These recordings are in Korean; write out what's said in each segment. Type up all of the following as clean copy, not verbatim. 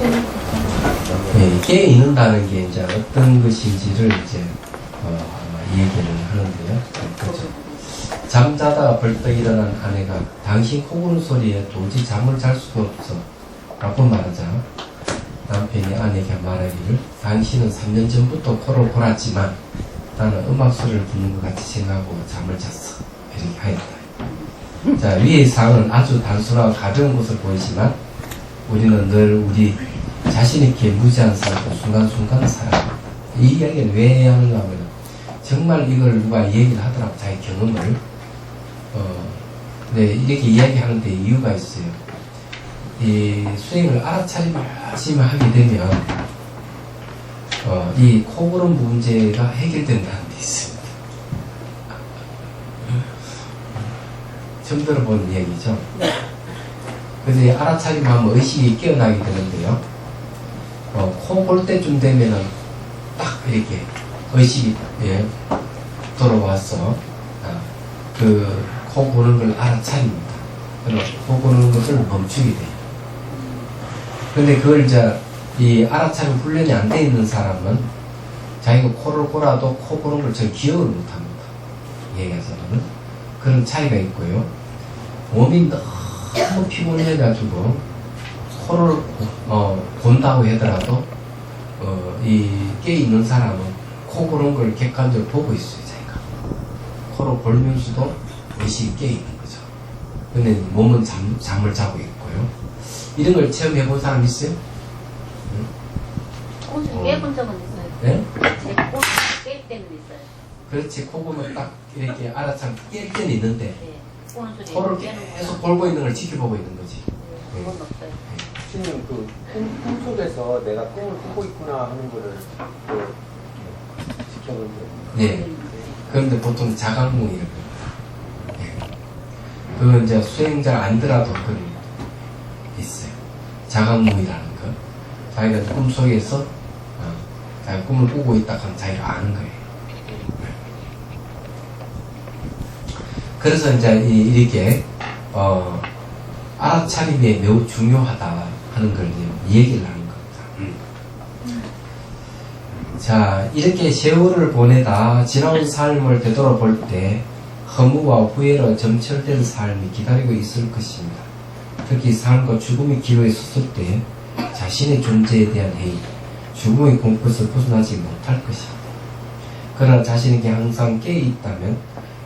예, 깨 있는다는 게 이제 어떤 것인지를 이제 얘기를 하는데요. 그렇죠. 잠자다가 벌떡 일어난 아내가 당신 코 고는 소리에 도저히 잠을 잘 수가 없어 라고 말하자 남편이 아내에게 말하기를 당신은 3년 전부터 코를 골았지만 나는 음악 소리를 듣는 것 같이 생각하고 잠을 잤어 이렇게 하였다. 자, 위의 사항은 아주 단순하고 가벼운 것을 보이지만 우리는 늘 우리 자신 있게 무지한 삶을 순간순간 살아. 이 이야기는 왜 하는가 하면 정말 이걸 누가 얘기를 하더라고 자기 경험을 근데 이렇게 이야기하는 데 이유가 있어요. 이 수행을 알아차리면 열심히 하게 되면 이 코고름 문제가 해결된다는 데 있습니다. 처음 들어본 이야기죠. 그래서 알아차리면 하면 의식이 깨어나게 되는데요. 코 골 때쯤 되면은 딱 이렇게 의식이 돌아와서 그 코 고는 걸 알아차립니다. 그럼 코 고는 것을 멈추게 돼요. 근데 그걸 이제 이 알아차림 훈련이 안 돼 있는 사람은 자기가 코를 골아도 코 고는 걸 전 기억을 못 합니다. 얘기해서는 그런 차이가 있고요. 몸이 너무 피곤해가지고 코를 본다고 하더라도 이 깨 있는 사람은 코 고는 걸 객관적으로 보고 있어요. 자기가 코를 골면서도 의식이 깨 있는 거죠. 근데 몸은 잠을 자고 있고요. 이런 걸 체험해 본 사람 있어요? 꽃을 깨본 적은 있어요. 네? 제 꽃을 깰 때는 있어요. 그렇지. 코 고면 딱 이렇게 알아차면 깰 때는 있는데 네. 꼬는 소리 코를 깨는 계속 골고 있는 걸 지켜보고 있는 거지. 그건 없어요. 지금 그 꿈 속에서 내가 꿈을 꾸고 있구나 하는 거를 지켜본 적. 네. 그런데 보통 자각몽이라고 해요. 그건 이제 수행자가 아니더라도 그런 있어요. 자각몽이라는 거. 자기가 꿈속에서 자기 꿈을 꾸고 있다 하면 자기가 아는 거예요. 그래서 이제 이렇게 알아차림이 매우 중요하다 하는 걸 이제 얘기를 하는 겁니다. 자, 이렇게 세월을 보내다 지나온 삶을 되돌아볼 때 허무와 후회로 점철된 삶이 기다리고 있을 것입니다. 특히 삶과 죽음의 기로에 섰을 때 자신의 존재에 대한 회의, 죽음의 공포에서 벗어나지 못할 것입니다. 그러나 자신에게 항상 깨어있다면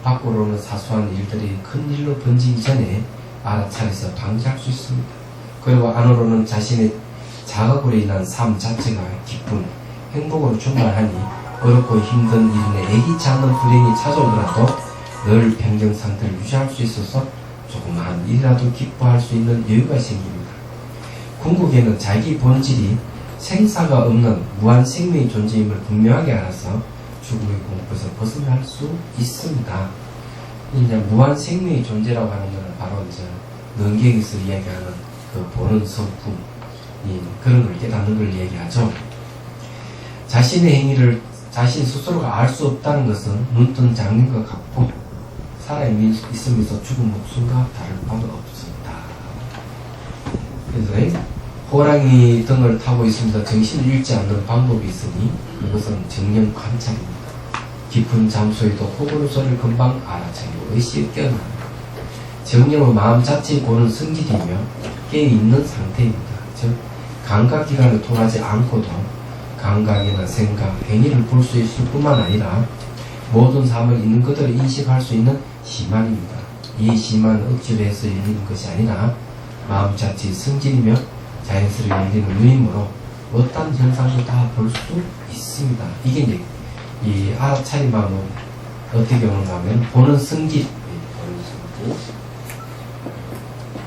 밖으로는 사소한 일들이 큰 일로 번지기 전에 알아차려서 방지할 수 있습니다. 그리고 안으로는 자신의 자각으로 인한 삶 자체가 기쁨, 행복으로 충만하니 어렵고 힘든 일에 애기치 않는 불행이 찾아오더라도 늘 평정 상태를 유지할 수 있어서 조그마한 일이라도 기뻐할 수 있는 여유가 생깁니다. 궁극에는 자기 본질이 생사가 없는 무한 생명의 존재임을 분명하게 알아서 죽음의 공포에서 벗어날 수 있습니다. 이제 무한 생명의 존재라고 하는 것은 바로 이제 능경에서 이야기하는 그 보는 성품, 그런 걸 깨닫는 걸 얘기하죠. 자신의 행위를 자신 스스로가 알 수 없다는 것은 눈뜬 장님과 같고 살아있으면서 죽은 목숨과 다를 바가 없습니다. 그래서 호랑이 등을 타고 있으면서 정신을 잃지 않는 방법이 있으니 그것은 정령 관찰입니다. 깊은 잠소에도 코고는 소리를 금방 알아차리고 의식이 깨어납니다. 정령은 마음 자체에 보는 성질이며 깨어있는 상태입니다. 즉 감각기관을 통하지 않고도 감각이나 생각, 행위를 볼 수 있을 뿐만 아니라 모든 삶을 있는 그대로 인식할 수 있는 시만입니다. 이 시만은 억지로 해서 열리는 것이 아니라 마음 자체의 성질이며 자연스레 열리는 눈이므로 어떤 현상도 다 볼 수 있습니다. 이게 이제 이 알아차림하면 어떻게 오는가 하면 보는 성질,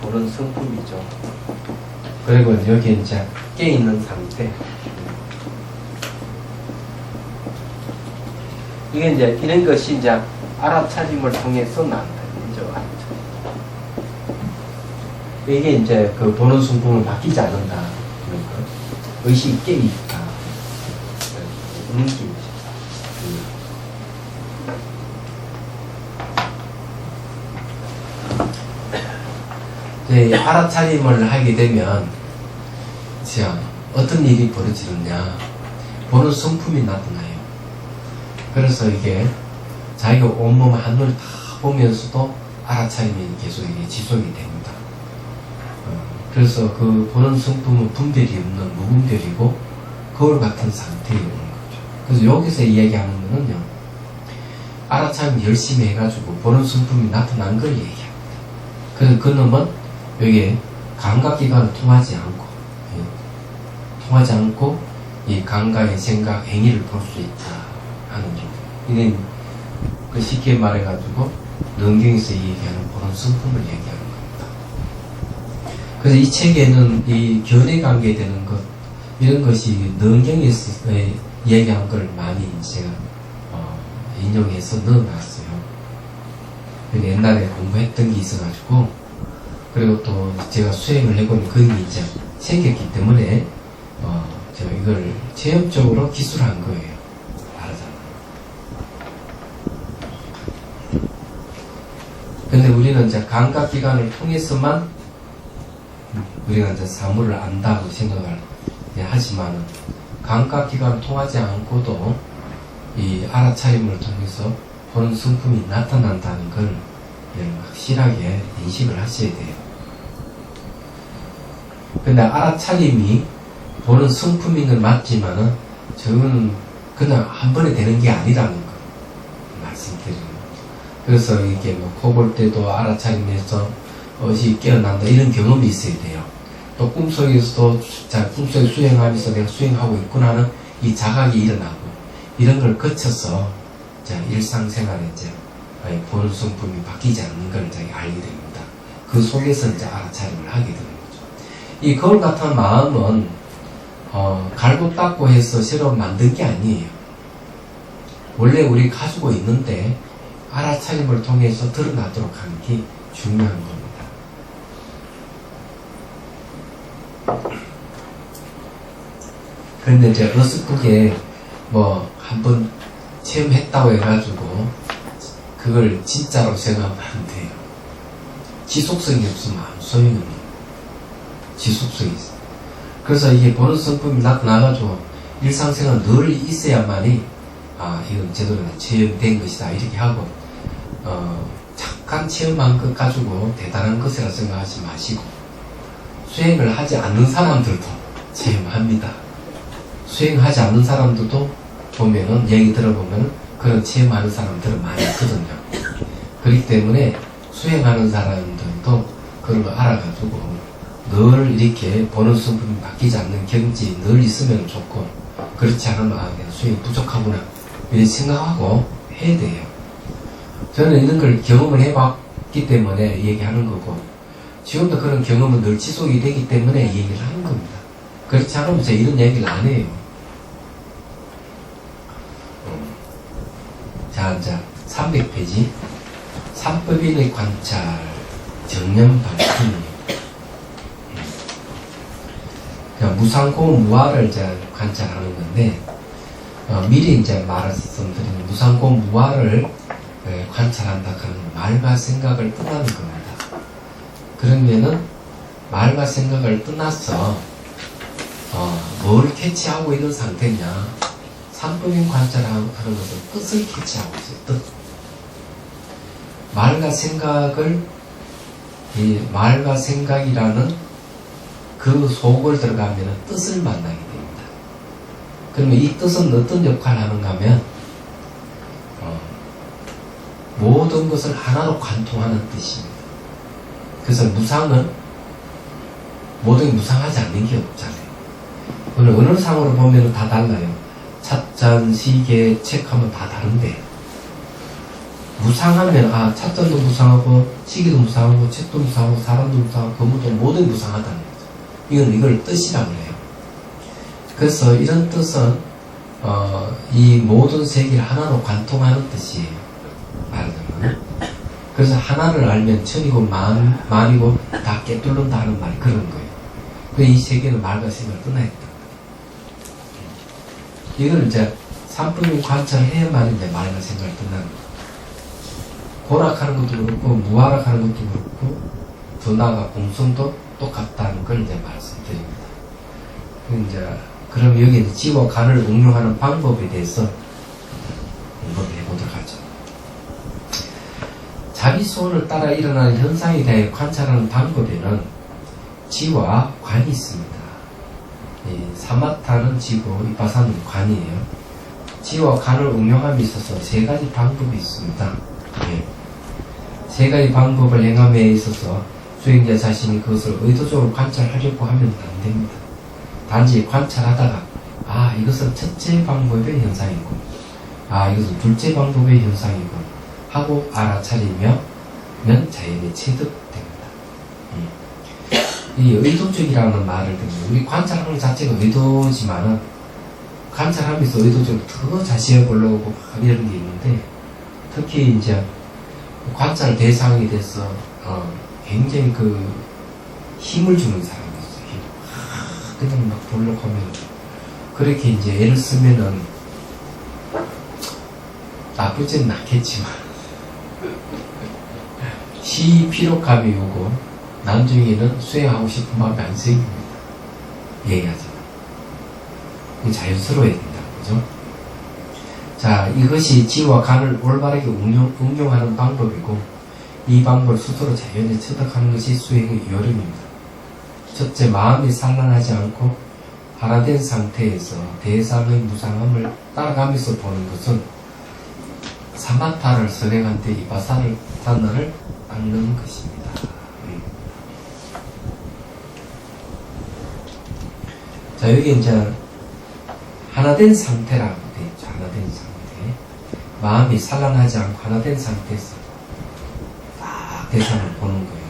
보는 성품이죠. 그리고 여기 이제 깨있는 상태. 이게 이제 이런 것이 이제 알아차림을 통해서 난다. 이게 이제 그 보는 성품은 바뀌지 않는다. 그러니까 의식이 깨있다. 느낌이죠. 알아차림을 하게 되면, 자, 어떤 일이 벌어지느냐. 보는 성품이 나타나요. 그래서 이게 자기가 온몸 한눈 다 보면서도 알아차림이 계속 이게 지속이 됩니다. 그래서 그 보는 성품은 분별이 없는 무분별이고 거울 같은 상태에 오는 거죠. 그래서 여기서 이야기하는 거는요, 알아차림 열심히 해가지고 보는 성품이 나타난 걸 얘기합니다. 그래서 그놈은 여기에 감각기관을 통하지 않고 이 감각의 생각, 행위를 볼 수 있다 하는 점. 이게 그 쉽게 말해가지고 능경에서 얘기하는 보는 성품을 얘기하는 겁니다. 그래서 이 책에는 이 견해 관계 되는 것, 이런 것이 능경에서 얘기한 걸 많이 제가 인용해서 넣어놨어요. 옛날에 공부했던 게 있어가지고, 그리고 또 제가 수행을 해보니 그게 이제 생겼기 때문에 제가 이걸 체험적으로 기술한 거예요. 알아잖아요. 근데 우리는 이제 감각기관을 통해서만 우리가 이제 사물을 안다고 생각을 하지만, 감각기관을 통하지 않고도 이 알아차림을 통해서 보는 성품이 나타난다는 걸 확실하게 인식을 하셔야 돼요. 근데 알아차림이 보는 성품인 건 맞지만은 저는 그냥 한 번에 되는 게 아니라는 거 말씀드리는 거죠. 그래서 이게 뭐 코 볼 때도 알아차림에서 어시 깨어난다 이런 경험이 있어야 돼요. 또 꿈속에서도 꿈속에 수행하면서 내가 수행하고 있구나 하는 이 자각이 일어나고, 이런 걸 거쳐서 일상생활에 이제 보는 성품이 바뀌지 않는 걸 이제 알게 됩니다. 그 속에서 이제 알아차림을 하게 되는 거죠. 이 거울 같은 마음은 갈고 닦고 해서 새로 만든 게 아니에요. 원래 우리 가지고 있는데 알아차림을 통해서 드러나도록 하는 게 중요한 겁니다. 그런데 이제 어스프게 뭐 한번 체험했다고 해가지고 그걸 진짜로 생각하면 안 돼요. 지속성이 없으면 아무 소용이 없는 거예요. 지속성이 있어요. 그래서 이게 보는 성품이 나타나가지고 일상생활 늘 있어야만이 이건 제대로 체험된 것이다 이렇게 하고, 잠깐 체험한 것 가지고 대단한 것이라 생각하지 마시고, 수행을 하지 않는 사람들도 체험합니다. 수행하지 않는 사람들도 보면은, 얘기 들어보면 그런 체험하는 사람들은 많이 있거든요. 그렇기 때문에 수행하는 사람들도 그런 거 알아가지고 늘 이렇게 보는 성품이 바뀌지 않는 경지 늘 있으면 좋고, 그렇지 않으면 내가 수행이 부족하구나 이렇게 생각하고 해야 돼요. 저는 이런 걸 경험을 해봤기 때문에 얘기하는 거고, 지금도 그런 경험은 늘 지속이 되기 때문에 얘기를 하는 겁니다. 그렇지 않으면 제가 이런 얘기를 안 해요. 자, 이제 300페이지. 삼법인의 관찰, 정념 발견이에요. 무상고 무아를 이제 관찰하는 건데, 미리 이제 말씀드리는 무상고 무아를 관찰한다 그러면 말과 생각을 떠나는 겁니다. 그러면은 말과 생각을 떠나서 뭘 캐치하고 있는 상태냐? 삼법인 관찰하는 것은 뜻을 캐치하고 있어요. 뜻. 말과 생각을, 이 말과 생각이라는 그 속을 들어가면 뜻을 만나게 됩니다. 그러면 이 뜻은 어떤 역할을 하는가 하면, 모든 것을 하나로 관통하는 뜻입니다. 그래서 무상은 모든 게 무상하지 않는 게 없잖아요. 오늘 어느 상으로 보면 다 달라요. 찻잔, 시계, 책하면 다 다른데, 무상하면 찻잔도 무상하고 시계도 무상하고 책도 무상하고 사람도 무상하고 건물도 모든 게 무상하다는 거죠. 이걸 뜻이라고 해요. 그래서 이런 뜻은 이 모든 세계를 하나로 관통하는 뜻이에요. 말하자면. 그래서 하나를 알면 천이고 만이고 다 깨뚫는다 하는 말이 그런 거예요. 이 세계는 말과 생각을 떠나 있다. 이걸 이제 삼법인 관찰해야만 이제 말과 생각을 떠나는 거예요. 고락하는 것도 그렇고 무하락하는 것도 그렇고 더 나아가 공성도 똑같다는 걸 이제 말씀드립니다. 이제 그럼 여기 이제 지와 간을 응용하는 방법에 대해서 공부를 해보도록 하죠. 자기 소원을 따라 일어나는 현상에 대해 관찰하는 방법에는 지와 관이 있습니다. 사마타는 지고 이빠사는 관이에요. 지와 간을 응용함에 있어서 세 가지 방법이 있습니다. 세 가지 방법을 행함에 있어서 수행자 자신이 그것을 의도적으로 관찰하려고 하면 안 됩니다. 단지 관찰하다가 이것은 첫째 방법의 현상이고 이것은 둘째 방법의 현상이고 하고 알아차리면 자연히 체득됩니다. 이 의도적이라는 말을 듣는 우리 관찰하는 것 자체가 의도지만은 관찰하면서 의도적으로 더 자세히 보려고 막 이런 게 있는데 특히 이제 관찰 대상이 돼서 굉장히 그 힘을 주는 사람이 있어요. 그냥 막 보려고 하면 그렇게 이제 애를 쓰면은 나쁘지는 않겠지만 피로감이 오고 나중에는 수행하고 싶은 마음이 안 생깁니다. 얘기하잖아. 자연스러워야 된다. 그죠? 자, 이것이 지와 간을 올바르게 응용하는 방법이고 이 방법을 스스로 자연히 체득하는 것이 수행의 요령입니다. 첫째, 마음이 산란하지 않고 발화된 상태에서 대상의 무상함을 따라가면서 보는 것은 사마타를 선행한 뒤 이바사를 단어를 닦는 것입니다. 자, 여기 이제 하나된 상태라고 되어 있죠. 하나된 상태. 마음이 산란하지 않고 하나된 상태에서 딱 대상을 보는 거예요.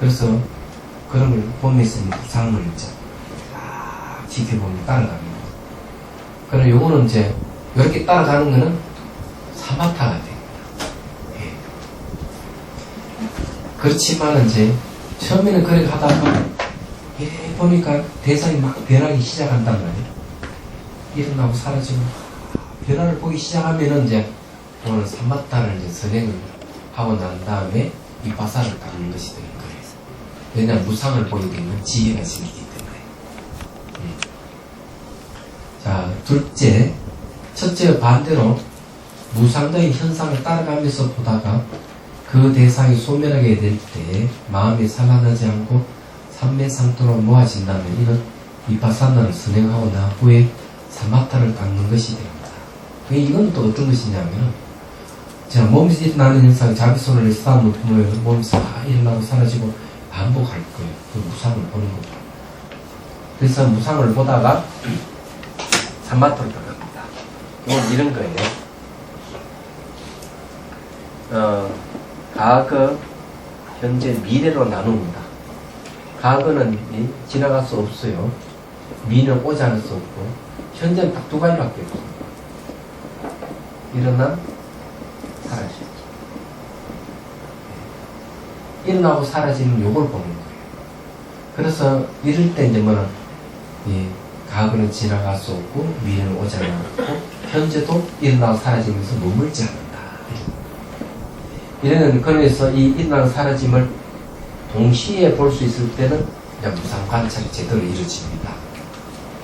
그래서 그런 걸 보면서 무상을 딱 지켜보면 따라갑니다. 그럼 요거는 이제 이렇게 따라가는 거는 사마타가 됩니다. 그렇지만 이제 처음에는 그렇게 하다가 보니까 대상이 막 변하기 시작한단 말이에요. 일어나고 사라지고 변화를 보기 시작하면은 이제 오늘 사마타를 이제 선행을 하고 난 다음에 이 바사를 닦는 것이 되는 거예요. 왜냐하면 무상을 보게 되면 지혜가 생기기 때문에. 자, 둘째, 첫째 반대로 무상의 현상을 따라가면서 보다가 그 대상이 소멸하게 될 때 마음이 산란하지 않고 삼매상토로 모아진다면 이는 비파사나를 선행하고 난 후에 사마타를 닦는 것이 됩니다. 이건 또 어떤 것이냐면 자, 몸에서 일어나는 현상이 자기 손을 싸움을 보면 몸에서 일어나고 사라지고 반복할 거예요. 그 무상을 보는 거죠. 그래서 무상을 보다가 사마타를 닦습니다. 이건 이런 거예요. 과거, 현재, 미래로 나눕니다. 과거는 지나갈 수 없어요. 미래는 오지 않을 수 없고, 현재는 딱 두 가지밖에 없어요. 일어나, 사라지죠. 일어나고 사라지는 요걸 보는 거예요. 그래서 이럴 때 이제 뭐는, 과거는 지나갈 수 없고, 미래는 오지 않고, 현재도 일어나고 사라지면서 머물지 않는다. 이래는 그러면서 이 일어나고 사라짐을 동시에 볼 수 있을 때는 이제 무상 관찰이 제대로 이루어집니다.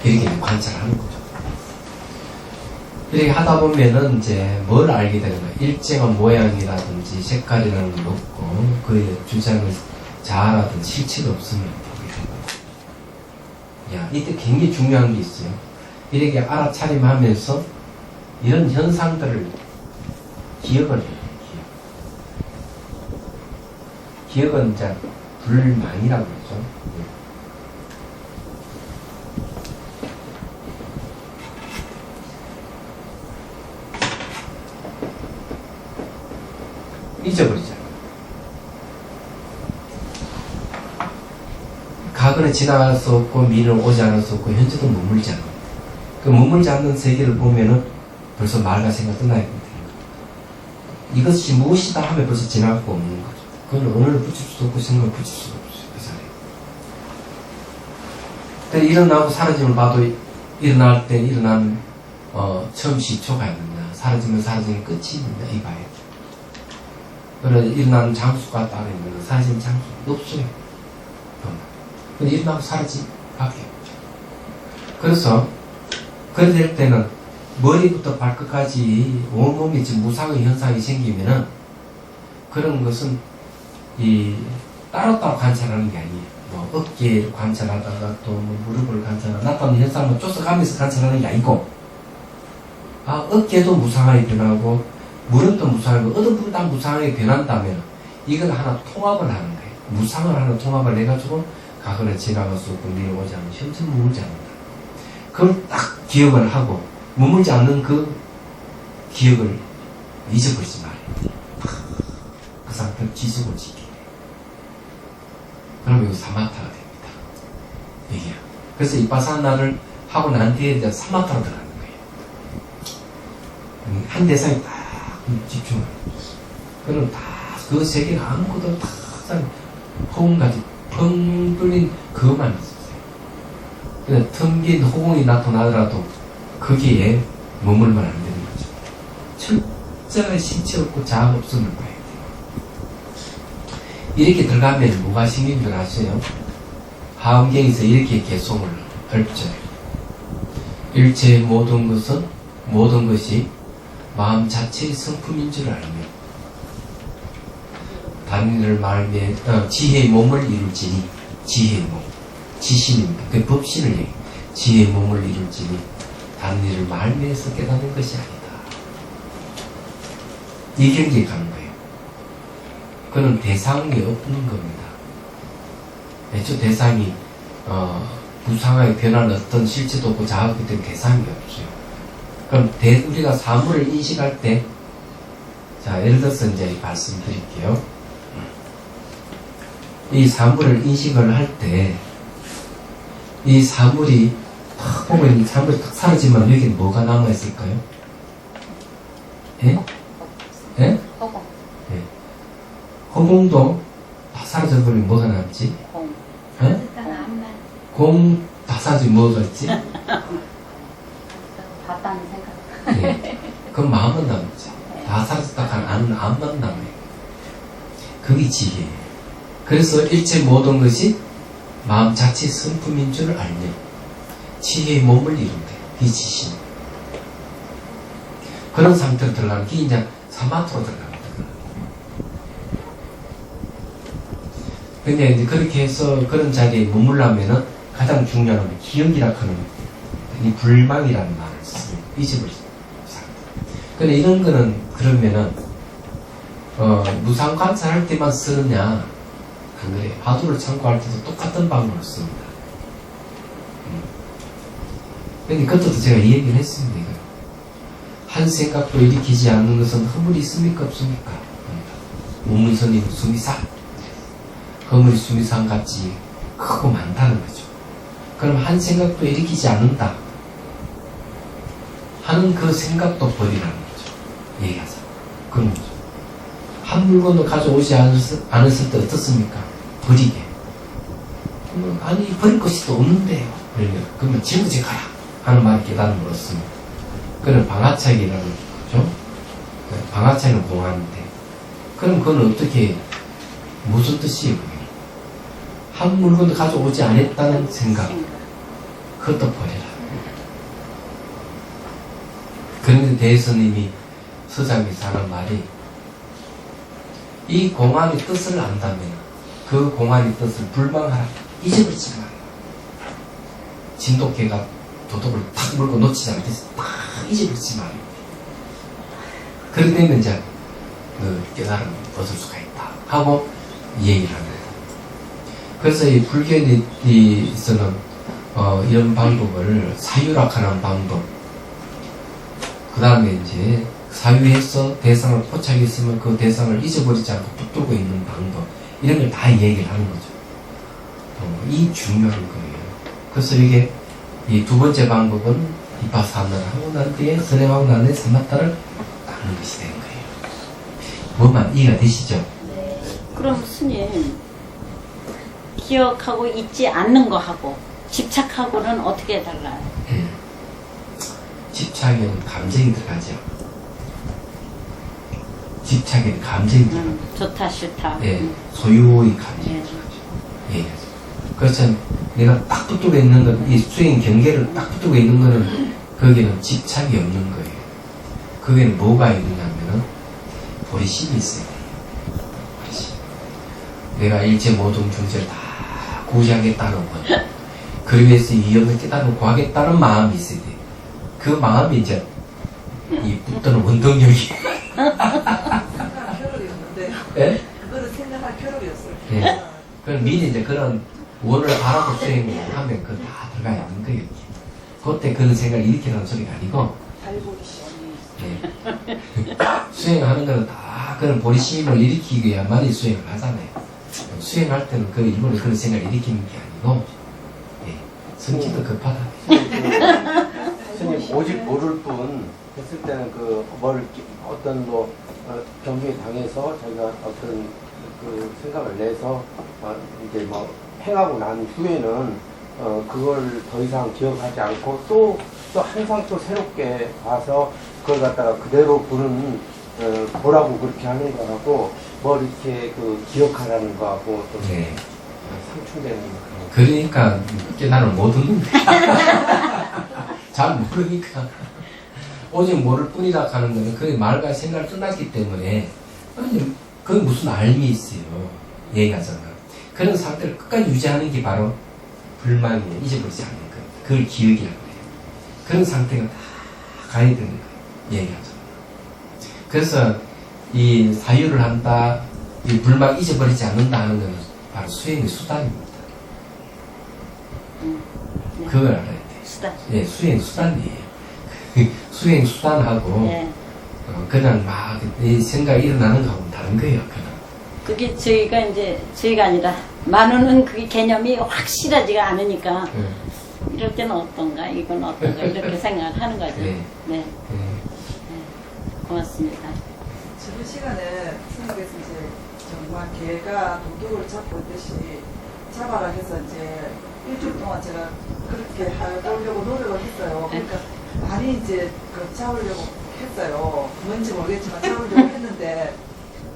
이렇게 관찰하는 거죠. 이렇게 하다 보면은 이제 뭘 알게 되는 거예요. 일정한 모양이라든지 색깔이라는 게 없고 그의 주장을 자아라든지 실체가 없으면 보게 되는 거예요. 이때 굉장히 중요한 게 있어요. 이렇게 알아차림하면서 이런 현상들을 기억을 해요. 기억은 이제 불망이라고 그러죠. 잊어버리잖아요. 과거는 지나갈 수 없고 미래는 오지 않을 수 없고 현재도 머물지 않아요. 그 머물지 않는 세계를 보면은 벌써 말과 생각 떠나야 됩니다. 이것이 무엇이다 하면 벌써 지나갈 거 없는 거죠. 그건 언어를 붙일 수도 없고 생각을 붙일 수도 없어요. 그 자리에. 근데 일어나고 사라짐을 봐도 일어날 때 일어난 처음 시초가 있느냐 사라지면 사라지는 끝이 있느냐 이 봐야 돼. 그래 일어나는 장수가 따로 있느냐 사라지는 장수가 없어요. 근데 일어나고 사라짐 밖에 없죠. 그래서 그럴 때는 머리부터 발끝까지 온몸이 지금 무상의 현상이 생기면은 그런 것은 이 따로따로 관찰하는 게 아니에요. 뭐 어깨 관찰하다가 또 뭐 무릎을 관찰하다가 나타나는 현상을 쫓아가면서 관찰하는 게 아니고 어깨도 무상하게 변하고 무릎도 무상하고 어떤 부분 다 무상하게 변한다면 이걸 하나 통합을 하는 거예요. 무상을 하나 통합을 해가지고 과거를 지나갈 수 없고 내려오지 않는 현재 머물지 않는다. 그걸 딱 기억을 하고 머물지 않는 그 기억을 잊어버리지 말아요. 그 상태를 지속을 지키게 돼요. 그러면 이거 사마타가 됩니다. 이게. 그래서 이빠사나를 하고 난 뒤에 이제 사마타로 들어가는 거예요. 한 대상에 딱 집중을. 그럼 다 그 세계가 아무것도 다 호응까지 펑 뚫린 그것만 있었어요. 그래서 텅 빈 호응이 나타나더라도 거기에 머물면 안 되는 거죠. 철저하게 신체 없고 자아 없음을 봐야 돼요. 이렇게 들어가면 뭐가 생긴 줄 아세요? 하음경에서 이렇게 개송을 펼쳐요. 일체의 모든 것이 마음 자체의 성품인 줄 알며 다른 이를 말하며 지혜의 몸을 이룰지니 지혜의 몸 지신입니다. 그 법신을 얘기해. 지혜의 몸을 이룰지니 다른 이를 말미에서 깨닫는 것이 아니다. 이 경지에 가는 거예요. 그는 대상이 없는 겁니다. 애초 대상이 무상하게 변하는 어떤 실체도 없고 자아기 때문에 대상이 없어요. 그럼 우리가 사물을 인식할 때, 자 예를 들어서 이제 말씀드릴게요. 이 사물을 인식을 할 때 이 사물이 탁 보면 이 사물이 탁 사라지면 여기는 뭐가 남아있을까요? 예? 예? 허공. 예. 허공도 다 사라져버리면 뭐가 남지? 공. 예? 일단 암만 공 다 사라지면 뭐가 있지? 봤다는 생각. 예. 그럼 마음은 남죠. 다 사라졌다 하는 암만 남아요. 그게 지혜예요. 그래서 일체 모든 것이 마음 자체 성품인 줄 알면 지혜의 몸을 이룬다. 이 지신. 그런 상태로 들어가는 게 이제 사마토로 들어갑니다. 근데 이제 그렇게 해서 그런 자리에 머물려면은 가장 중요한 건 기억이라 하는 이 불망이라는 말을 씁니다. 잊어버리지 상태. 근데 이런 거는 그러면은 무상 관찰할 때만 쓰느냐? 안 그래요. 화두를 참고할 때도 똑같은 방법을 씁니다. 근데 그것도 제가 이 얘기를 했습니다. 이거. 한 생각도 일으키지 않는 것은 허물이 있습니까? 없습니까? 문문선님 수미상. 허물이 수미상 같이 크고 많다는 거죠. 그럼 한 생각도 일으키지 않는다 하는 그 생각도 버리라는 거죠. 얘기하자. 그런 거죠. 한 물건도 가져오지 않았을 때 어떻습니까? 버리게. 아니 버릴 것이 또 없는데요. 그러면 짊어지 가라 하는 말이 깨달음을 얻습니다. 그건 방아차기라는 거죠. 방아차기는 공안인데 그럼 그건 어떻게 무슨 뜻이에요? 그게? 한 물건도 가져오지 않았다는 생각 그것도 버려라. 그런데 대스님이 서장에서 하는 말이 이 공안의 뜻을 안다면 그 공안의 뜻을 불망하라. 잊어버리지 마라. 진돗개가 도둑을 탁 물고 놓치지 않겠어. 딱 잊어버리지 마라. 그렇게 되면 이제 그 깨달음을 얻을 수가 있다 하고 이 얘기를 합니다. 그래서 이 불교에서는 이런 방법을 사유락하는 방법, 그 다음에 이제 사유해서 대상을 포착했으면 그 대상을 잊어버리지 않고 붙들고 있는 방법, 이런 걸 다 얘기를 하는 거죠. 이 중요한 거예요. 그래서 이게 이 두 번째 방법은 비파사나를 하고 난 뒤에 선행하고 난 뒤에 사마타를 닦는 것이 되는 거예요. 뭐만 이해가 되시죠? 네. 그럼 스님, 기억하고 잊지 않는 거하고 집착하고는 어떻게 달라요? 집착에는 감정이 들어가죠. 집착에는 감정이 들어가죠. 좋다 싫다. 예, 소유의 감정이 예. 들어가죠. 예. 그렇죠. 내가 딱 붙들고 있는 건, 이 수행 경계를 딱 붙들고 있는 거는, 거기는 집착이 없는 거예요. 거기는 뭐가 있느냐면은, 보리심이 있어요. 보리심. 내가 일체 모든 존재를 다 구제하겠다는 것. 그를 위해서 이 영을 깨달고 구하겠다는 마음이 있어야 돼요. 그 마음이 이제, 이 붙드는 원동력이. 생각할 겨를이 없는데요. 예? 그거를 생각할 겨를이 없어요. 예. 그럼 미리 이제 그런 원을 알아보 수행을 하면 그거 다 들어가 있는 거예요. 그때 그런 생각을 일으키라는 소리가 아니고, 달보리시. 예. 수행하는 거는 다 그런 보리심을 일으키기 위해야만이 수행을 하잖아요. 수행할 때는 그 일본에 그런 생각을 일으키는 게 아니고, 예. 성질도 급하다. 스님 오직 모를 뿐 했을 때는 어떤 경기에 당해서 자기가 어떤 그 생각을 내서 이제 행하고 난 후에는 그걸 더 이상 기억하지 않고 또 항상 또 새롭게 봐서 그걸 갖다가 그대로 보라고 그렇게 하는 거하고 이렇게 기억하라는 거하고 또 네. 상충되는 거. 그러니까 깨달음을 못 얻는 거야. 잘 모르니까. 오직 모를 뿐이다 하는 거는 그 말과 생각을 떠났기 때문에, 아니, 그게 무슨 알미 있어요. 얘기하잖아. 그런 상태를 끝까지 유지하는 게 바로 불망이에요. 잊어버리지 않는 거예요. 그걸 기억이라고 해요. 그런 상태가 다 가야 되는 거예요. 얘기하잖아. 그래서 이 사유를 한다, 이 불망 잊어버리지 않는다 하는 거는 바로 수행의 수단입니다. 네. 그걸 알아야 돼요. 수단. 예, 수행 수단이에요. 수행 수단하고, 네. 그냥 막, 이 생각이 일어나는 거하고는 다른 거예요, 그냥. 그게 저희가 아니라, 만우는 그게 개념이 확실하지가 않으니까, 예, 이럴 때는 어떤가, 이건 어떤가, 이렇게 생각을 하는 거죠. 네. 네. 예. 고맙습니다. 저번 시간에 생각해서 이제 정말 개가 도둑을 잡고 있듯이 잡아라 해서 이제 일주일 동안 제가 그렇게 하려고 노력을 했어요. 그러니까 많이 이제 잡으려고 했어요. 뭔지 모르겠지만 잡으려고 했는데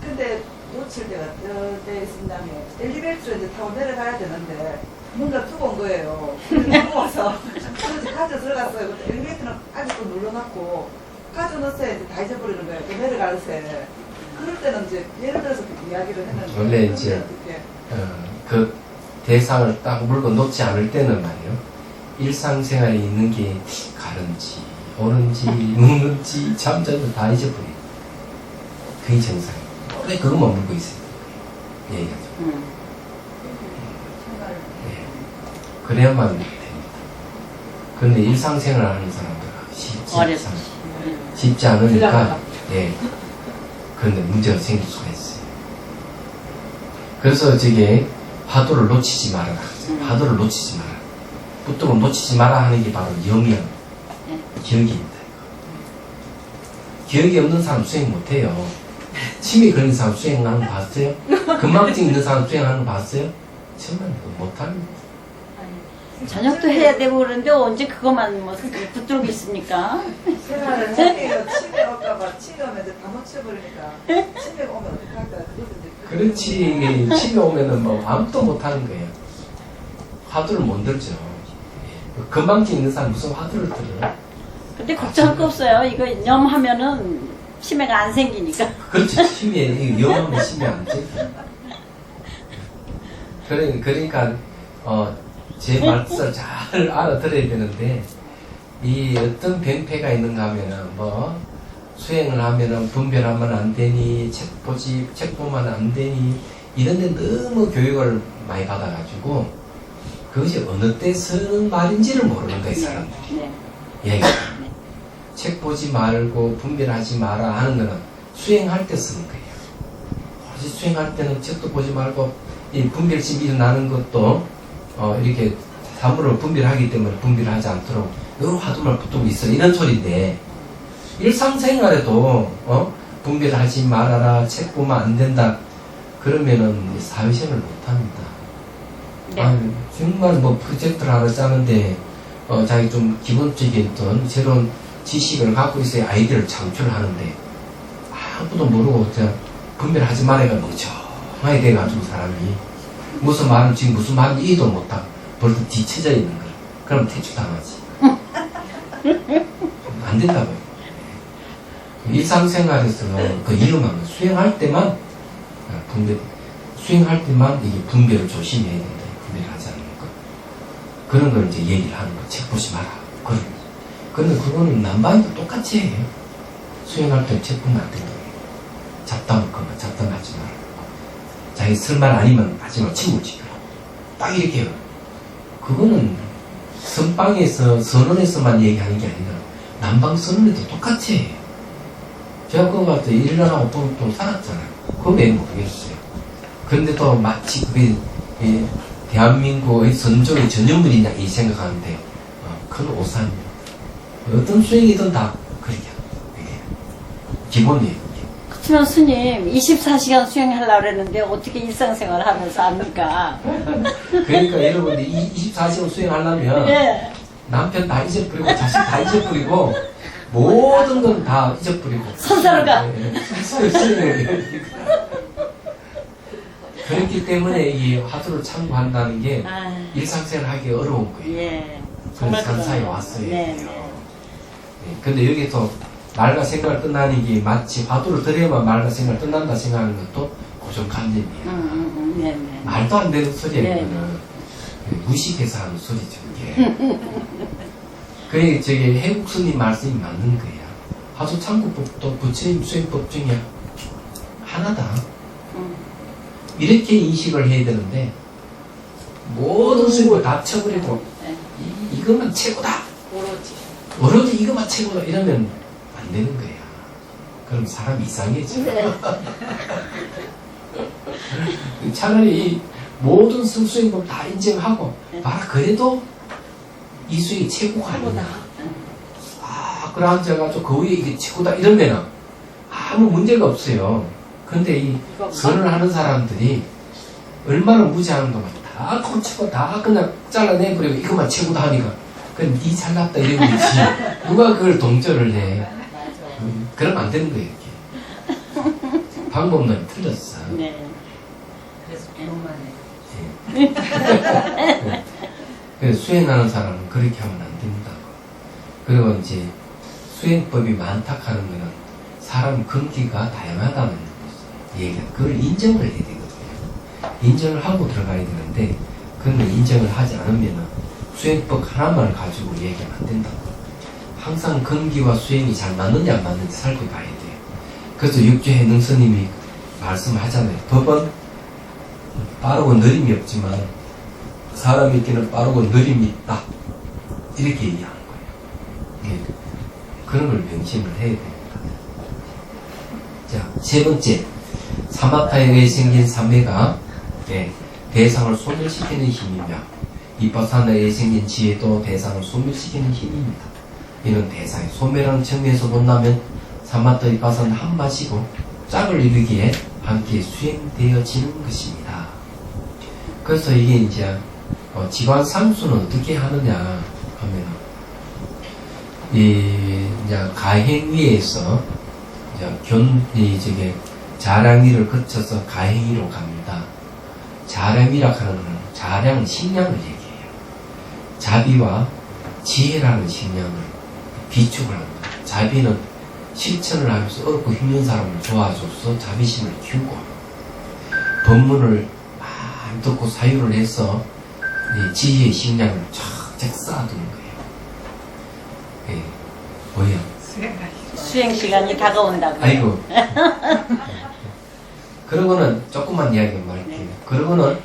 근데 놓칠 때가 어떨 때 있었냐면 엘리베이터를 이제 타고 내려가야 되는데 뭔가 두고 온 거예요. 무거워서 그래서 가져 들어갔어요. 근데 엘리베이터는 아직도 눌러놨고 가져 넣었어야 이제 다 잊어버리는 거예요. 또 내려갈 때. 그럴 때는 이제 예를 들어서 이야기를 했는데 원래 이제, 그 대상을 딱 물고 놓지 않을 때는 말이에요. 일상생활에 있는 게 가른지, 오는지, 묵는지, 잠자도 다 잊어버려요. 그게 정상이에요. 왜 그것만 물고 있어요? 얘기하죠. 네. 그래야만 됩니다. 그런데 일상생활을 하는 사람들은 쉽지 않으니까, 예. 그런데 문제가 생길 수가 있어요. 그래서 저게 화두를 놓치지 말아라. 화두를 놓치지 마라. 붙들고 놓치지 마라 하는 게 바로 영이야. 기억입니다. 기억이 없는 사람 수행 못해요. 침이 걸린 사람 수행하는 거 봤어요? 건망증 있는 사람 수행하는 거 봤어요? 정말 못합니다. 저녁도 해야 되고 그러는데 언제 그것만 붙들고 있습니까? 생활을 해요. 치매 올까봐 치매 오면 이제 다 놓쳐버리니까 치매 오면 어떡할까 그것도 이제 그렇지. 침이 오면은 아무것도 못하는 거예요. 화두를 못 들죠. 건망증 있는 사람 무슨 화두를 들어요? 근데 걱정할 거 없어요. 이거 염하면은 치매가 안 생기니까. 그렇죠. 치매, 위험하면 치매 안 되죠. 그러니까, 제 말씀을 잘 알아들어야 되는데, 이 어떤 병폐가 있는가 하면은, 수행을 하면은 분별하면 안 되니, 책 보면 안 되니, 이런데 너무 교육을 많이 받아가지고, 그것이 어느 때 쓰는 말인지를 모르는 거예요, 사람들이. 네. 예. 책 보지 말고 분별하지 마라 하는 거는 수행할 때 쓰는 거예요. 혹시 수행할 때는 책도 보지 말고 이 분별심이 일어나는 것도 이렇게 사물을 분별하기 때문에 분별하지 않도록 여러 화두만 붙들고 있어 이런 소리인데 일상생활에도 분별하지 말아라 책 보면 안 된다 그러면은 사회생활을 못합니다. 네. 아니, 정말 프로젝트를 하나 짜는데 자기 좀 기본적인 어떤 새로운 지식을 갖고 있어야 아이디어를 창출하는데 아무것도 모르고 그냥 분별하지 말아가 멍청하게 돼가지고 사람이 무슨 말은 지금 무슨 말인지 이해도 못하고 벌써 뒤쳐져 있는 거야. 그럼 퇴출당하지. 안 된다고요. 일상생활에서는 그 위험한 거 수행할 때만 수행할 때만 이게 분별을 조심해야 된다. 분별을 하지 않는 거. 그런 걸 이제 얘기를 하는 거. 책 보지 마라. 그런데 그거는 남반도 똑같이 해요. 수행할 때 책 보면 안 된다. 잡담을 거면 잡담하지 마라. 자기 쓸말 아니면 하지 마. 친구 지켜라. 딱 이렇게 해요. 그거는 선방에서 선언에서만 얘기하는 게 아니라 남방 선언에도 똑같이 해요. 제가 그거 같아 일년하고 또 살았잖아요. 그거 왜 모르겠어요. 근데 또 마치 그게 대한민국의 선조의 전유물이냐 이 생각하는데 큰 오산이에요. 어떤 수행이든 다 그렇게 기본이에요. 그렇지만 스님 24시간 수행하려고 그랬는데 어떻게 일상생활 하면서 합니까? 그러니까 여러분들 24시간 수행하려면 예. 남편 다 잊어버리고 자식 다 잊어버리고 모든 건 다 잊어버리고 선사로가 그렇기 때문에 이 화두를 참고한다는 게 아, 일상생활 하기 어려운 거예요. 예. 그래서 산사에 그러네요. 왔어야 네, 돼요. 네. 근데 여기서 말과 생각을 끝나는 게 마치 화두를 들여야만 말과 생각을 끝난다 생각하는 것도 고정관념이에요. 네, 네. 말도 안 되는 소리예요. 네, 이거는. 무식해서 하는 소리죠. 이게. 그래 저기 해국스님 말씀이 맞는 거예요. 화두참고법도 부처님 수행법 중에 하나다. 이렇게 인식을 해야 되는데 모든 수행을 다 쳐버리고 네. 이것만 최고다. 오로지. 오로지 이것만 최고다 이러면 안 되는 거야. 그럼 사람이 이상해져. 네. 차라리 이 모든 수행법 다 인정하고 네. 그래도 이 수행이 최고가 아니야. 그래 앉아가지고 그 위에 이게 최고다 이러면 아무 문제가 없어요. 근데 이 선을 하는 사람들이 얼마나 무지하는 동안 다 고치고 다 그냥 잘라내버리고 이것만 최고다 하니까 그럼 니 잘났다 이러고 있지. 누가 그걸 동조를 해. 그러면 안 되는 거예요. 이렇게. 방법론이 틀렸어. 네. 그래서 배움만 해. 그래서 수행하는 사람은 그렇게 하면 안 된다고. 그리고 이제 수행법이 많다 하는 거는 사람 근기가 다양하다는 얘기야. 그걸 인정을 해야 되거든요. 인정을 하고 들어가야 되는데 그런 걸 인정을 하지 않으면 수행법 하나만 가지고 얘기하면 안 된다고. 항상 근기와 수행이 잘 맞는지 안 맞는지 살펴봐야 돼요. 그래서 육주해 능스님이 말씀하잖아요. 법은 빠르고 느림이 없지만 사람에게는 빠르고 느림이 있다. 이렇게 얘기하는 거예요. 예. 그런 걸 명심을 해야 됩니다. 자, 세 번째. 사마타에 의해 생긴 삼매가 대상을 소멸시키는 힘이며 이빠사나에 의해 생긴 지혜도 대상을 소멸시키는 힘입니다. 이는 대상의 소멸하는 측면에서 본다면 사마타 이빠사는 한 마시고 짝을 이루기에 함께 수행되어지는 것입니다. 그래서 이게 이제 지관 상수는 어떻게 하느냐 하면 이제 가행위에서 이제 자량위를 거쳐서 가행위로 갑니다. 자량위라 하는 것은 자량 식량을 얘기해요. 자비와 지혜라는 식량을 비축을 합니다. 자비는 실천을 하면서 어렵고 힘든 사람을 도와줘서 자비심을 키우고 법문을 많이 듣고 사유를 해서 지혜의 식량을 쫙쫙 쌓아두는 거예요. 예, 뭐야? 수행 시간이 다가온다고요. 아이고. 그러고는 조금만 이야기만 할게요. 그러고는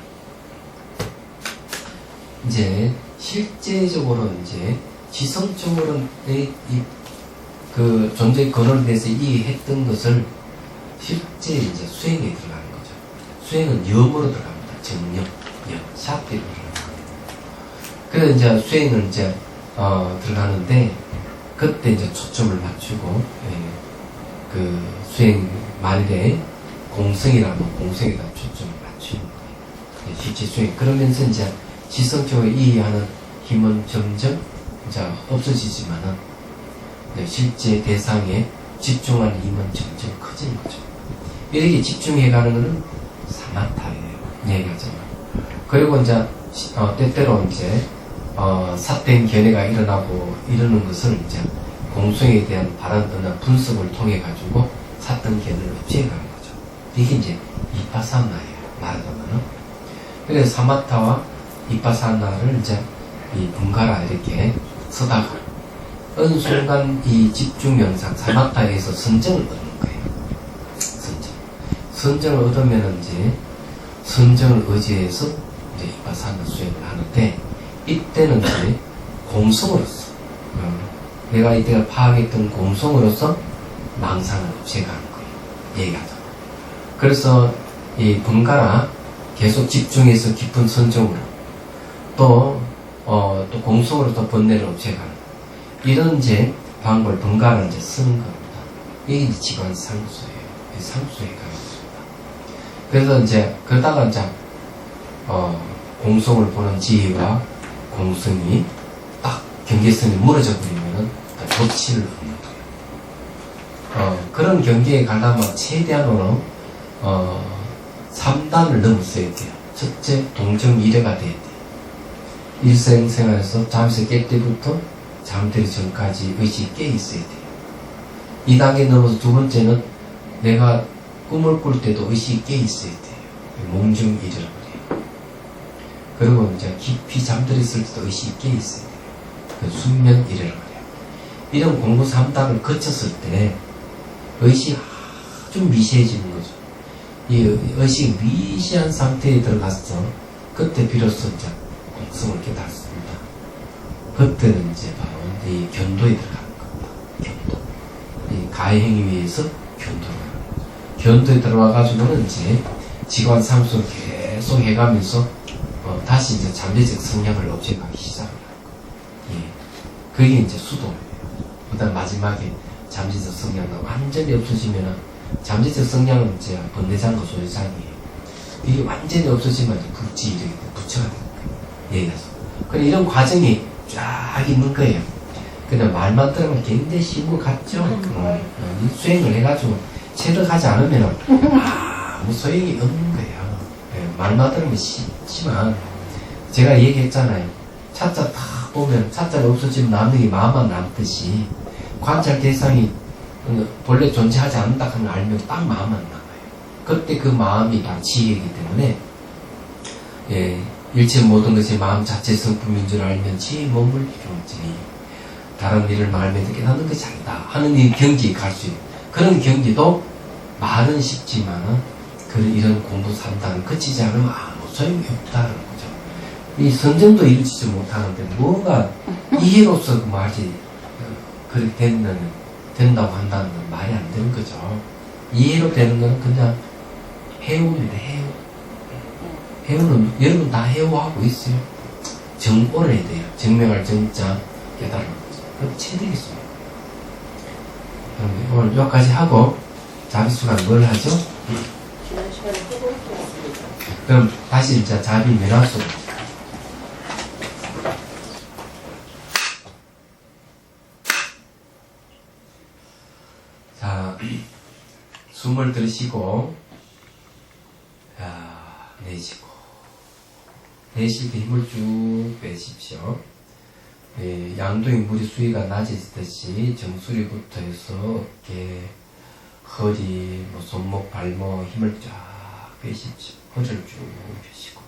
이제 실제적으로 이제 지성적으로 그 존재의 근원에 대해서 이해했던 것을 실제 이제 수행에 들어가는 거죠. 수행은 염으로 들어갑니다. 정염, 샤프로 들어갑니다. 그래서 이제 수행을 이제 들어가는데 그때 이제 초점을 맞추고 그 수행 말일에 공성이라면 공성에다 초점을 맞추는 거예요. 실제 수행. 그러면서 이제 지성적으로 이해하는 힘은 점점 이제 없어지지만은 실제 대상에 집중하는 힘은 점점 커지는 거죠. 이렇게 집중해가는 것은 사마타예요. 얘기하잖아요. 그리고 이제 때때로 이제 삿된 견해가 일어나고 이러는 것을 이제 공성에 대한 바람이나 분석을 통해 가지고 삿된 견해를 없애가는 거죠. 이게 이제 이파사나예요. 말하자면은. 그래서 사마타와 이파사나를 이제 이 분가라 이렇게 쓰다가 어느 순간 이 집중 영상 사마타에서 선정을 얻는 거예요. 선정을 얻으면 이제 선정을 의지해서 이제 이파사나 수행을 하는데 이때는 이제 공성으로서 내가 이때가 파악했던 공성으로서 망상을 없애가는 거예요. 얘기하자. 그래서 이 분가라 계속 집중해서 깊은 선정으로 또 공성으로서 번뇌를 없애가는 이런 이제 방법을 번가를 이제 쓰는 겁니다. 이게 이제 직관 상수예요. 상수에 가겠습니다. 그래서 이제 그러다가 이제 공성을 보는 지혜와 공성이 딱 경계선이 무너져 버리면은 도치를 얻는 거예요. 그런 경계에 가려면 최대한으로 3단을 넘었어야 돼요. 첫째, 동정 미래가 돼야 돼요. 일생생활에서 잠에서 깰 때부터 잠들기 전까지 의식이 깨 있어야 돼요. 이 단계 넘어서 두 번째는 내가 꿈을 꿀 때도 의식이 깨 있어야 돼요. 몸중 잃어버려요. 그리고 이제 깊이 잠들어 있을 때도 의식이 깨 있어야 돼요. 그 수면 잃어버려요. 이런 공부 3단을 거쳤을 때 의식이 아주 미세해지는 거죠. 이 의식이 미시한 상태에 들어갔어. 그때 비로소 이제 공성을 깨닫습니다. 그때는 이제 바로 이 견도에 들어가는 겁니다. 견도. 이 가해행위 위해서 견도를 하는 거죠. 견도에 들어와가지고는 이제 지관 상수를 계속 해가면서 다시 이제 잠재적 성향을 없애가기 시작을 하는 거예요. 예. 그게 이제 수도예요. 그다음 마지막에 잠재적 성향은 완전히 없어지면은 잠재적 성향은 이제 번뇌장과 소유장이에요. 이게 완전히 없어지면 불지 이렇게 부처가 되는 거예요. 얘기해서. 그래 이런 과정이 쫙 있는 거예요. 근데 말만 들으면 굉장히 쉬운 것 같죠? 수행을 해가지고 체득하지 않으면 아무 소용이 없는 거예요. 네, 말만 들으면 쉽지만 제가 얘기했잖아요. 차자 탁 보면 차자가 없어지면 남는 게 마음만 남듯이 관찰 대상이 본래 존재하지 않는다 하는 알면 딱 마음만 남아요. 그때 그 마음이 다 지혜이기 때문에 예, 일체 모든 것이 마음 자체 성품인 줄 알면 지혜에 머물 필요 없지. 다른 일을 말하면 깨닫는 것이 아니다 하는 이 경지에 갈 수 있는 그런 경지도 말은 쉽지만 이런 공부 3단을 거치지 않으면 아무 소용이 없다는 거죠. 이 선정도 이루지지 못하는데 뭐가 이해로서 그 말이 그렇게 된다고 한다는 건 말이 안 되는 거죠. 이해로 되는 건 그냥 해오입니다. 해오. 해오는 여러분 다 해오하고 있어요. 정오를 해야 돼요. 증명할 정자 깨달은 거죠. 그럼 체득이습니다. 오늘 여기까지 하고 자비수가 뭘 하죠? 지난 시간에 해보겠습니다. 그럼 다시 이제 자비 면화수. 자, 숨을 들이쉬고, 내쉬고, 내쉴 때 힘을 쭉 빼십시오. 예, 양동이 물이 수위가 낮아지듯이 정수리부터 해서 어깨, 허리, 손목, 발목 힘을 쫙 빼십시오. 허리를 쭉 펴시고.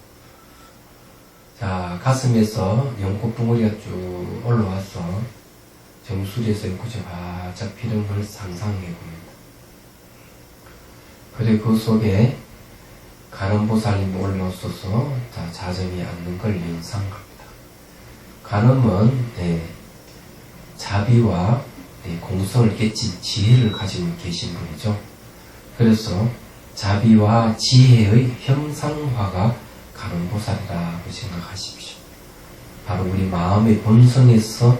자, 가슴에서 연꽃 붕어리가 쭉 올라와서 정수리에서 연꽃이 활짝 피는 걸 상상해 봅니다. 그리고 그 속에 간음보살님이 올라오셔서 자정이 앉는 걸 연상합니다. 간음은 자비와 공성을 깨친 지혜를 가지고 계신 분이죠. 그래서 자비와 지혜의 형상화가 간음보살이라고 생각하십시오. 바로 우리 마음의 본성에서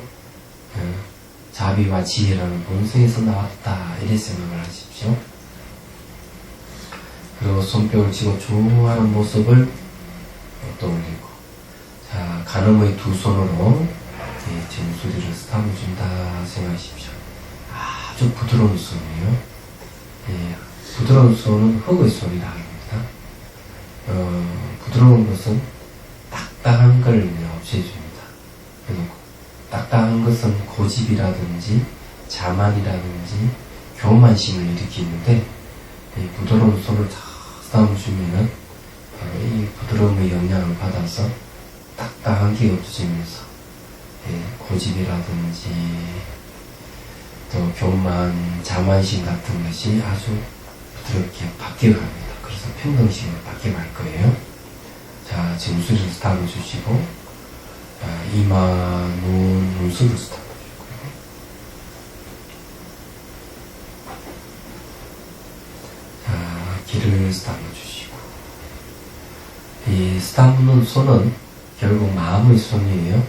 자비와 지혜라는 본성에서 나왔다 이렇게 생각을 하십시오. 그리고 손뼉을 치고 좋아하는 모습을 떠올리고, 자, 간음의 두 손으로 정수리를 스탑해준다 생각하십시오. 아주 부드러운 손이에요. 부드러운 손은 흙의 손이라 합니다. 부드러운 것은 딱딱한 걸 없애줍니다. 그리고 딱딱한 것은 고집이라든지 자만이라든지 교만심을 일으키는데 이 부드러운 손을 다 쓰다듬어주면은 이 부드러움의 영향을 받아서 딱딱한 게 없어지면서 고집이라든지 또 교만, 자만심 같은 것이 아주 부드럽게 바뀌어갑니다. 그래서 평등심으로 바뀌어갈 거예요. 자, 정수리를 쓰다듬어주시고 이마, 눈썹을 쓰다듬어주시고 자, 귀를 쓰다듬어주시고 이 쓰다듬는 손은 결국 마음의 손이에요.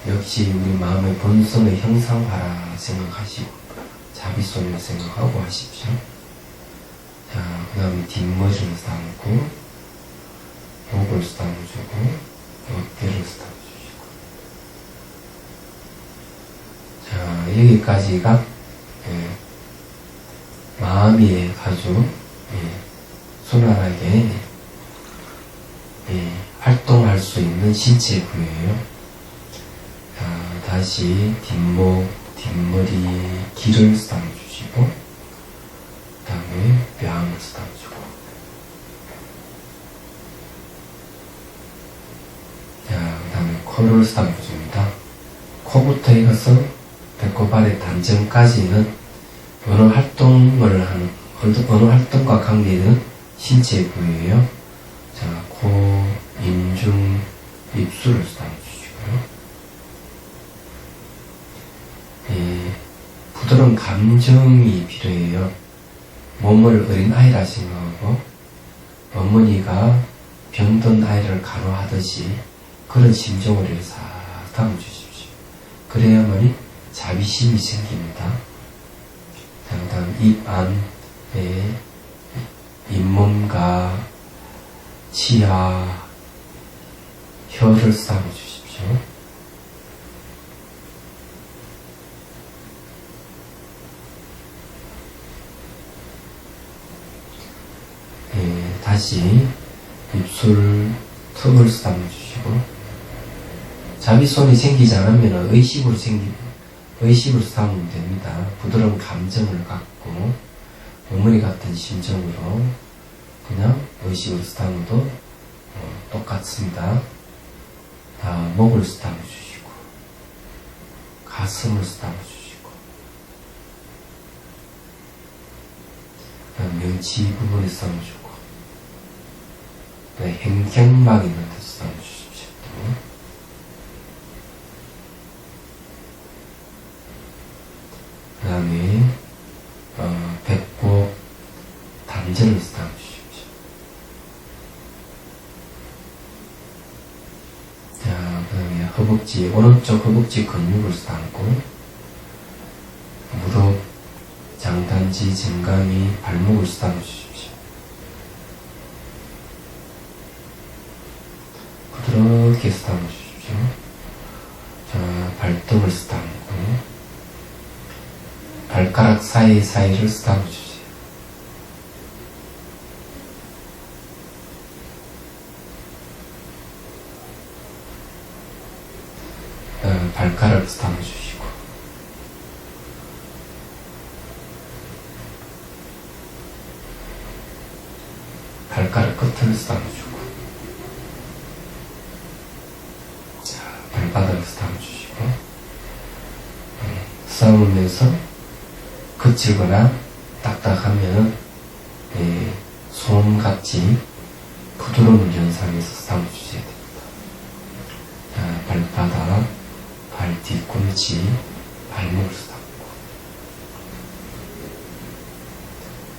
역시 우리 마음의 본성의 형상화라 생각하시고 자비손을 생각하고 하십시오. 자, 그 다음에 뒷머리를 쓰다듬고 목을 쓰다듬어주고 어깨를 쓰다듬어주시고 자, 여기까지가 마음이 아주 순환하게 활동할 수 있는 신체 부위예요. 자, 다시 뒷목, 뒷머리, 귀를 쓰다듬어주시고 그 다음에 뺨을 쓰다듬어주고 자, 그 다음에 코를 쓰다듬어줍니다. 코부터 이어서 배꼽아래 단전까지는 어느 활동과 관계된 신체 부위예요. 자, 코, 인중, 입술을 쓰다듬어주시고요. 부드러운 감정이 필요해요. 몸을 어린아이라 생각하고 어머니가 병든 아이를 간호하듯이 그런 심정으로 싹 담아주십시오. 그래야만이 자비심이 생깁니다. 자, 그 다음 입 안에 잇몸과 치아, 혀를 쓰다듬어주십시오. 다시 입술 턱을 쓰다듬어주시고 자비손이 생기지 않으면 의식으로 쓰다듬으면 됩니다. 부드러운 감정을 갖고 어머니 같은 심정으로 그냥 의식으로 쓰다듬어도 똑같습니다. 다 목을 쓰다듬어주시고 가슴을 쓰다듬어주시고 명치 부분에 쓰다듬어주고 행경막 있는 데 쓰다듬어주십시오. 그 다음에 배꼽 단전을 쓰다듬어주십시오. 자, 그 다음에 허벅지, 오른쪽 허벅지 근육을 쓰다듬고 무릎, 장단지, 정강이, 발목을 쓰다듬어주십시오. 부드럽게 쓰다듬어주십시오. 자, 발등을 쓰다듬고 발가락 사이사이를 쓰다듬어주세요. 발가락 쓰다듬어주시고 발가락 끝을 쓰다듬어주고 자, 발바닥을 쓰다듬어주시고 쓰다듬으면서 거칠거나 딱딱하면 솜같이 부드러운 현상에서 쓰다듬어주셔야 됩니다. 자, 발바닥, 발 뒤꿈치, 발목을 쓰다듬고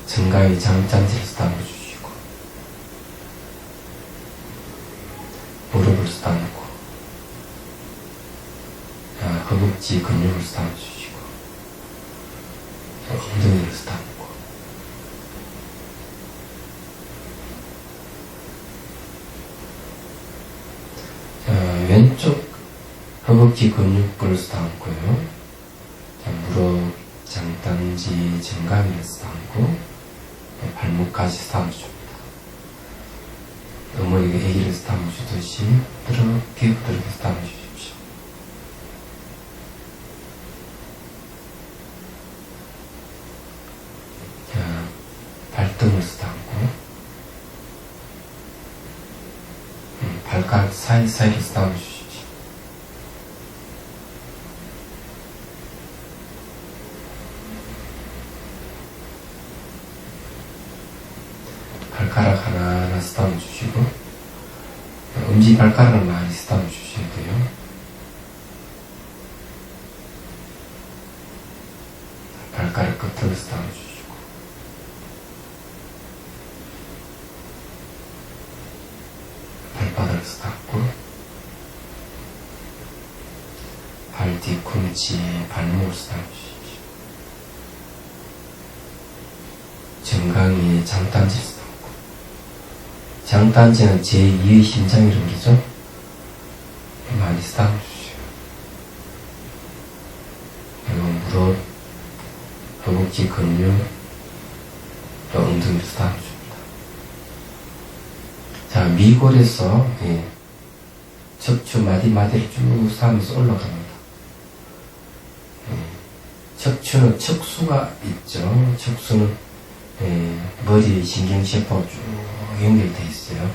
정강이 장단지를 쓰다듬어주시고 무릎을 쓰다듬고 자, 허벅지 근육을 쓰다듬어주시고 엉덩이를 쓰다듬고 자, 왼쪽 허벅지 근육부를 쓰다듬고요. 자, 무릎, 장단지, 정강이를 쓰다듬고 발목까지 쓰다듬어줍니다. 어머니가 아기를 담아주듯이 부드럽게 담아주십시오. 자, 발등을 담고 발가락 사이사이로 담아주십시오. 발가락 하나하나 담아주시고 엄지 발가락을 많이 담아주셔야 돼요. 발가락 끝으로 담아주시고 발바닥을 담고 발 뒤꿈치, 발목을 담아주십시오. 정강이 장단지를 담고 장단지는 제2의 심장이라고 그러죠? 많이 담아주시오. 그리고 무릎, 허벅지 근육, 또 엉덩이를 담아줍니다. 자, 미골에서 척추 마디마디를 쭉 쌓으면서 올라갑니다. 척추는 척수가 있죠. 척수는 머리 신경세포가 쭉 연결되어 있어요.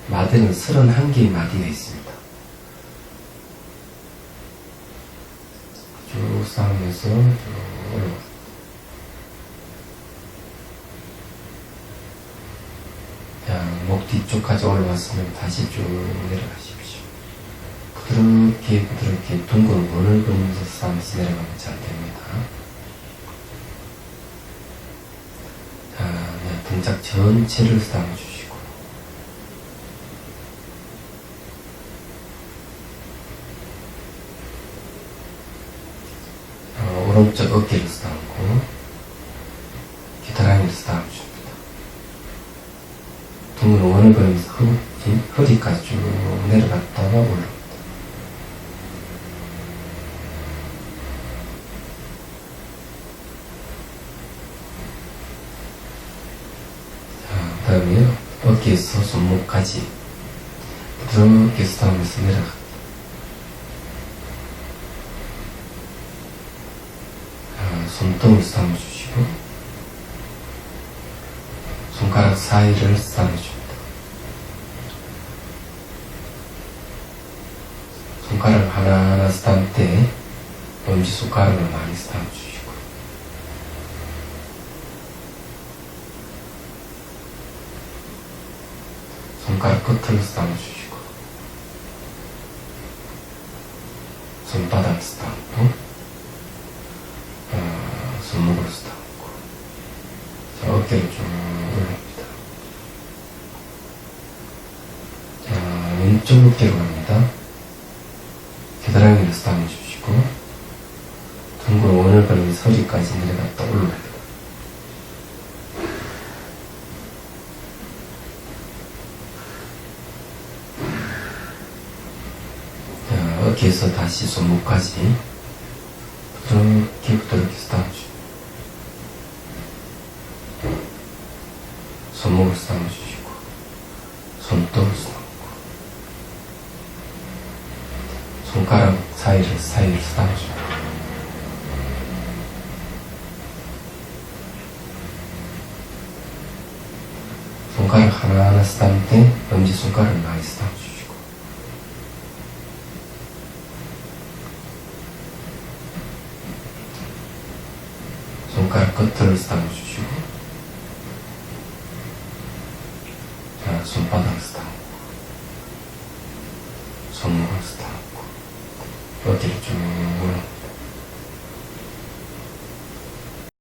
마디는 31개의 마디가 있습니다. 쭉 쌓으면서 쭉 올라갑니다. 자, 목 뒤쪽까지 올라왔으면 다시 쭉 내려가십시오. 부드럽게 둥근 원을 그리면서 쌓으면서 내려가면 잘 됩니다. 자, 동작 전체를 담아주시고 오른쪽 어깨를 담고 귀타랑이를 담아줍니다. 둥근 원을 그리면서 허리까지 쭉 내려갔다가 올라옵니다. 그 다음에 어깨에서 손목까지 부드럽게 쌓으면서 내려갑니다. 손등을 쌓아주시고 손가락 사이를 쌓아줍니다. 손가락 하나하나 쌓을 때 엄지손가락을 많이 쌓아주시고 손가락 끝을 쌓아주시고 손바닥을 쌓고 손목을 쌓고 자, 어깨를 쭉 올립니다. 자, 왼쪽 어깨로 갑니다. 겨드랑이를 쌓아주시고 둥근 원을 그리면서 허리까지 내려갔다 올라갑니다. 자, 어깨에서 다시 손목까지 부드럽게 쌓아주시고 손목을 쌓아주시고 손등을 쌓고 손가락 사이를 쌓아줍니다. 손가락 하나하나 쌓을 때 엄지손가락을 많이 쌓아주시고 손가락 끝을 쌓아주시고 자, 손바닥을 쌓고 손목을 쌓고 어깨를 쭉